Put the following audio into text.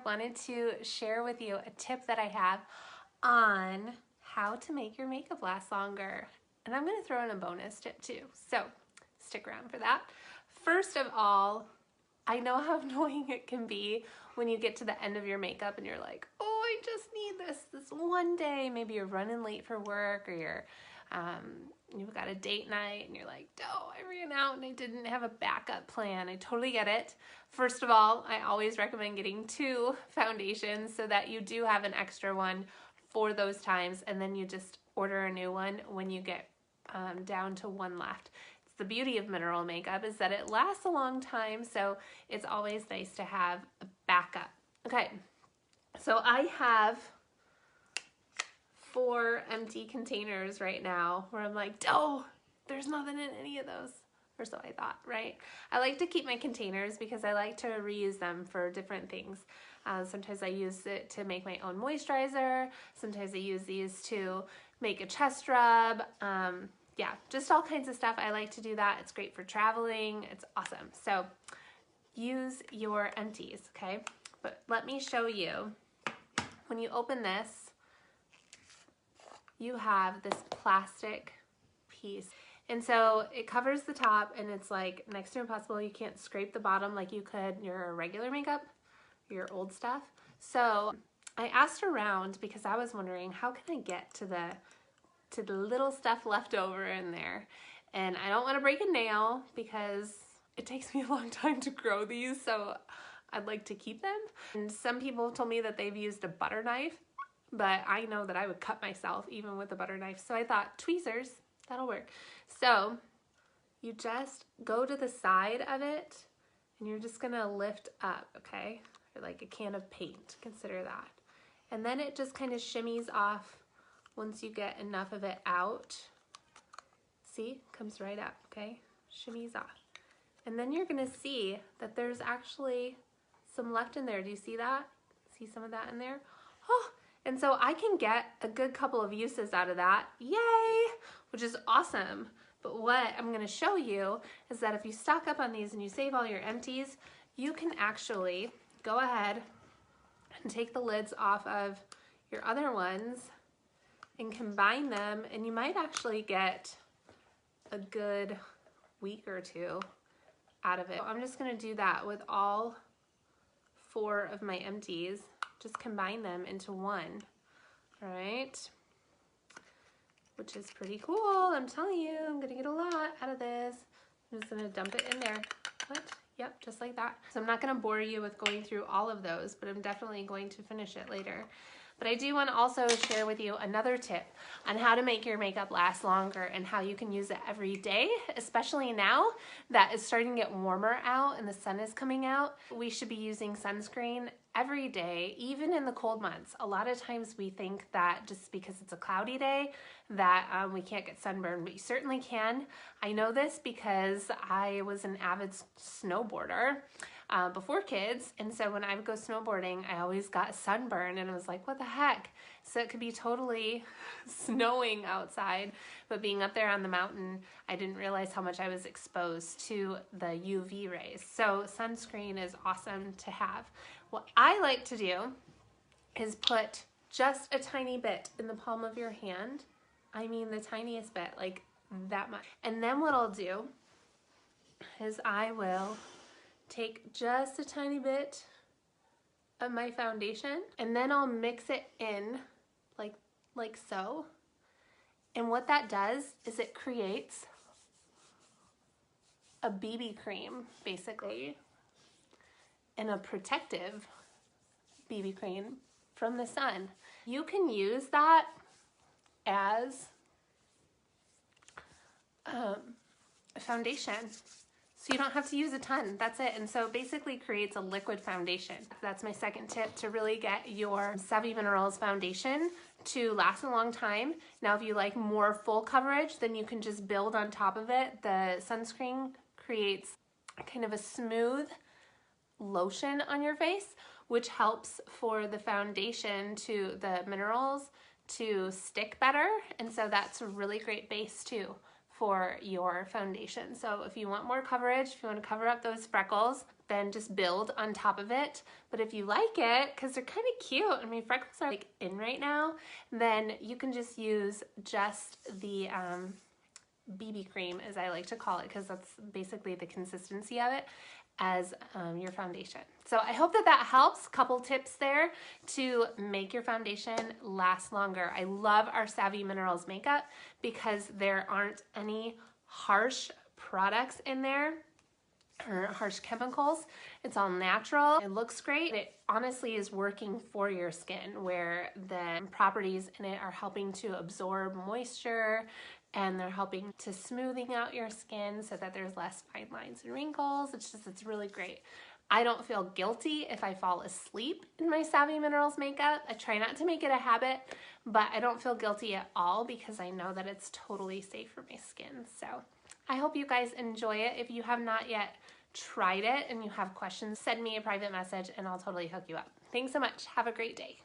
wanted to share with you a tip that I have on how to make your makeup last longer. And I'm going to throw in a bonus tip too, so stick around for that. First of all, I know how annoying it can be when you get to the end of your makeup and you're like, oh, I just need this one day. Maybe you're running late for work, or you've got a date night and you're like, oh, I ran out and I didn't have a backup plan. I totally get it. First of all, I always recommend getting 2 foundations so that you do have an extra one for those times, and then you just order a new one when you get down to 1 left. It's the beauty of mineral makeup is that it lasts a long time, so it's always nice to have a backup. Okay, so I have 4 empty containers right now where I'm like, oh, there's nothing in any of those, or so I thought, right? I like to keep my containers because I like to reuse them for different things. Sometimes I use it to make my own moisturizer. Sometimes I use these to make a chest rub. Yeah, just all kinds of stuff. I like to do that. It's great for traveling. It's awesome. So use your empties, okay? But let me show you. When you open this, you have this plastic piece. And so it covers the top, and it's like next to impossible. You can't scrape the bottom like you could your regular makeup, your old stuff. So I asked around because I was wondering, how can I get to the little stuff left over in there? And I don't want to break a nail because it takes me a long time to grow these, so I'd like to keep them. And some people have told me that they've used a butter knife, but I know that I would cut myself even with a butter knife. So I thought tweezers, that'll work. So you just go to the side of it and you're just gonna lift up, okay? Or like a can of paint, consider that. And then it just kind of shimmies off once you get enough of it out. See, comes right up, okay? Shimmies off. And then you're gonna see that there's actually some left in there. Do you see that? See some of that in there? Oh, and so I can get a good couple of uses out of that. Yay! Which is awesome. But what I'm gonna show you is that if you stock up on these and you save all your empties, you can actually go ahead and take the lids off of your other ones and combine them, and you might actually get a good week or 2 out of it. I'm just gonna do that with all 4 of my empties. Just combine them into one, all right? Which is pretty cool, I'm telling you. I'm gonna get a lot out of this. I'm just gonna dump it in there. What? Yep, just like that. So I'm not gonna bore you with going through all of those, but I'm definitely going to finish it later. But I do want to also share with you another tip on how to make your makeup last longer and how you can use it every day, especially now that it's starting to get warmer out and the sun is coming out. We should be using sunscreen every day, even in the cold months. A lot of times we think that just because it's a cloudy day that we can't get sunburned, but you certainly can. I know this because I was an avid snowboarder before kids, and so when I would go snowboarding, I always got sunburn, and I was like, what the heck? So it could be totally snowing outside, but being up there on the mountain, I didn't realize how much I was exposed to the UV rays. So sunscreen is awesome to have. What I like to do is put just a tiny bit in the palm of your hand. I mean the tiniest bit, like that much. And then what I'll do is I will take just a tiny bit of my foundation, and then I'll mix it in like so. And what that does is it creates a BB cream, basically, and a protective BB cream from the sun. You can use that as a foundation. So you don't have to use a ton, that's it. And so it basically creates a liquid foundation. That's my second tip to really get your Savvy Minerals foundation to last a long time. Now, if you like more full coverage, then you can just build on top of it. The sunscreen creates kind of a smooth lotion on your face, which helps for the foundation to the minerals to stick better. And so that's a really great base too for your foundation. So if you want more coverage, if you want to cover up those freckles, then just build on top of it. But if you like it, because they're kind of cute, and my freckles are like in right now, then you can just use just the BB cream, as I like to call it, because that's basically the consistency of it, as your foundation. So I hope that that helps. Couple tips there to make your foundation last longer. I love our Savvy Minerals makeup because there aren't any harsh products in there or harsh chemicals. It's all natural. It looks great. It honestly is working for your skin, where the properties in it are helping to absorb moisture, and they're helping to smoothing out your skin so that there's less fine lines and wrinkles. It's really great. I don't feel guilty if I fall asleep in my Savvy Minerals makeup. I try not to make it a habit, but I don't feel guilty at all because I know that it's totally safe for my skin. So I hope you guys enjoy it. If you have not yet tried it and you have questions, send me a private message and I'll totally hook you up. Thanks so much. Have a great day.